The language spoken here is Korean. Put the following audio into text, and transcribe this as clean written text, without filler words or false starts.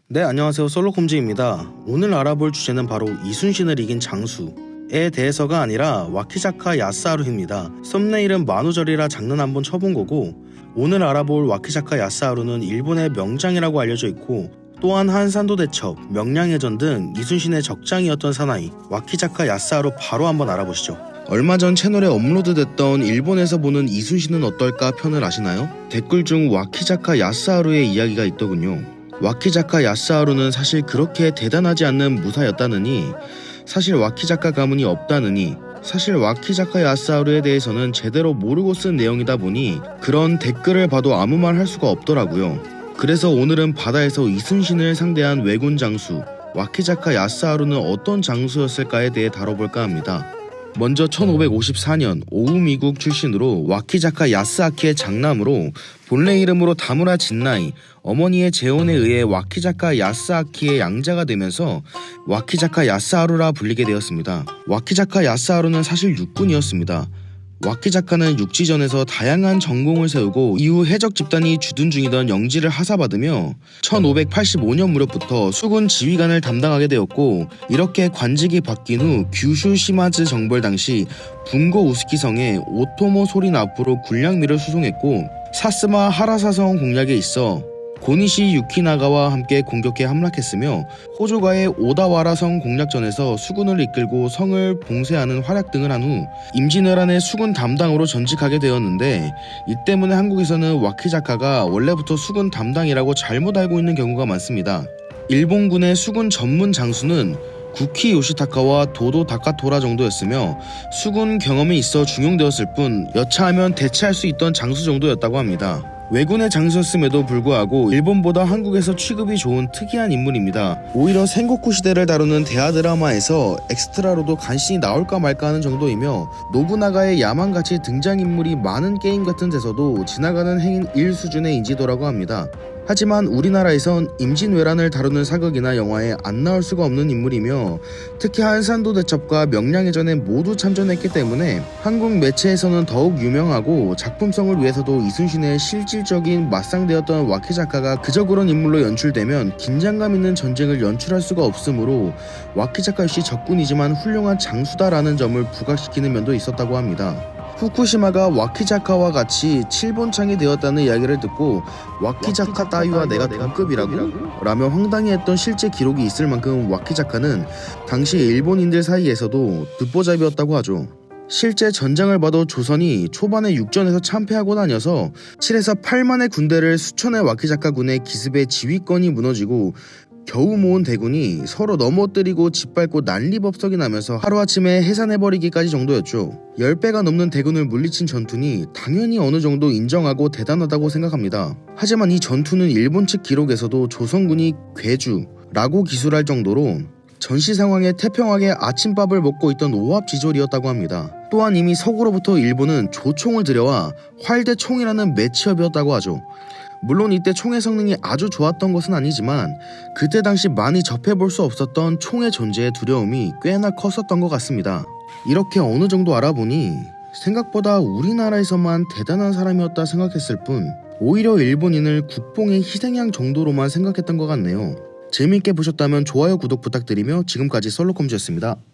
네, 안녕하세요. 솔로콤즈입니다. 오늘 알아볼 주제는 바로 이순신을 이긴 장수에 대해서가 아니라 와키자카 야스하루입니다. 썸네일은 만우절이라 장난 한번 쳐본 거고, 오늘 알아볼 와키자카 야스하루는 일본의 명장이라고 알려져 있고, 또한 한산도 대첩, 명량해전 등 이순신의 적장이었던 사나이 와키자카 야스하루 바로 한번 알아보시죠. 얼마 전 채널에 업로드됐던 일본에서 보는 이순신은 어떨까 편을 아시나요? 댓글 중 와키자카 야스하루의 이야기가 있더군요. 와키자카 야스하루는 사실 그렇게 대단하지 않는 무사였다느니, 사실 와키자카 가문이 없다느니, 사실 와키자카 야스하루에 대해서는 제대로 모르고 쓴 내용이다 보니 그런 댓글을 봐도 아무 말 할 수가 없더라고요. 그래서 오늘은 바다에서 이순신을 상대한 왜군 장수 와키자카 야스하루는 어떤 장수였을까에 대해 다뤄볼까 합니다. 먼저 1554년 오우미국 출신으로 와키자카 야스아키의 장남으로 본래 이름으로 다무라 진나이, 어머니의 재혼에 의해 와키자카 야스아키의 양자가 되면서 와키자카 야스하루라 불리게 되었습니다. 와키자카 야스하루는 사실 육군이었습니다. 와키자카는 육지전에서 다양한 전공을 세우고 이후 해적 집단이 주둔 중이던 영지를 하사받으며 1585년 무렵부터 수군 지휘관을 담당하게 되었고, 이렇게 관직이 바뀐 후 규슈 시마즈 정벌 당시 분고 우스키성에 오토모 소린 앞으로 군량미를 수송했고, 사스마 하라사성 공략에 있어 고니시 유키나가와 함께 공격해 함락했으며, 호조가의 오다와라성 공략전에서 수군을 이끌고 성을 봉쇄하는 활약 등을 한 후 임진왜란의 수군 담당으로 전직하게 되었는데, 이 때문에 한국에서는 와키자카가 원래부터 수군 담당이라고 잘못 알고 있는 경우가 많습니다. 일본군의 수군 전문 장수는 구키 요시타카와 도도 다카토라 정도였으며, 수군 경험이 있어 중용되었을 뿐 여차하면 대체할 수 있던 장수 정도였다고 합니다. 왜군의 장수였음에도 불구하고 일본보다 한국에서 취급이 좋은 특이한 인물입니다. 오히려 생고쿠 시대를 다루는 대하 드라마에서 엑스트라로도 간신히 나올까 말까 하는 정도이며, 노부나가의 야만같이 등장인물이 많은 게임 같은 데서도 지나가는 행인 1 수준의 인지도라고 합니다. 하지만 우리나라에선 임진왜란을 다루는 사극이나 영화에 안 나올 수가 없는 인물이며, 특히 한산도 대첩과 명량해전에 모두 참전했기 때문에 한국 매체에서는 더욱 유명하고, 작품성을 위해서도 이순신의 실질적인 맞상대였던 와키자카가 그저 그런 인물로 연출되면 긴장감 있는 전쟁을 연출할 수가 없으므로 와키자카 역시 적군이지만 훌륭한 장수다라는 점을 부각시키는 면도 있었다고 합니다. 후쿠시마가 와키자카와 같이 7번창이 되었다는 이야기를 듣고 와키자카 따위와 내가 동급이라고? 라며 황당해했던 실제 기록이 있을 만큼 와키자카는 당시 일본인들 사이에서도 듣보잡이었다고 하죠. 실제 전장을 봐도 조선이 초반에 육전에서 참패하고 다녀서 7에서 8만의 군대를 수천의 와키자카군의 기습에 지휘권이 무너지고 겨우 모은 대군이 서로 넘어뜨리고 짓밟고 난리법석이 나면서 하루아침에 해산해버리기까지 정도였죠. 10배가 넘는 대군을 물리친 전투니 당연히 어느 정도 인정하고 대단하다고 생각합니다. 하지만 이 전투는 일본 측 기록에서도 조선군이 괴주라고 기술할 정도로 전시 상황에 태평하게 아침밥을 먹고 있던 오합지졸이었다고 합니다. 또한 이미 서구로부터 일본은 조총을 들여와 활대총이라는 매치업이었다고 하죠. 물론 이때 총의 성능이 아주 좋았던 것은 아니지만 그때 당시 많이 접해볼 수 없었던 총의 존재의 두려움이 꽤나 컸었던 것 같습니다. 이렇게 어느 정도 알아보니 생각보다 우리나라에서만 대단한 사람이었다 생각했을 뿐 오히려 일본인을 국뽕의 희생양 정도로만 생각했던 것 같네요. 재미있게 보셨다면 좋아요, 구독 부탁드리며 지금까지 솔로콤즈였습니다.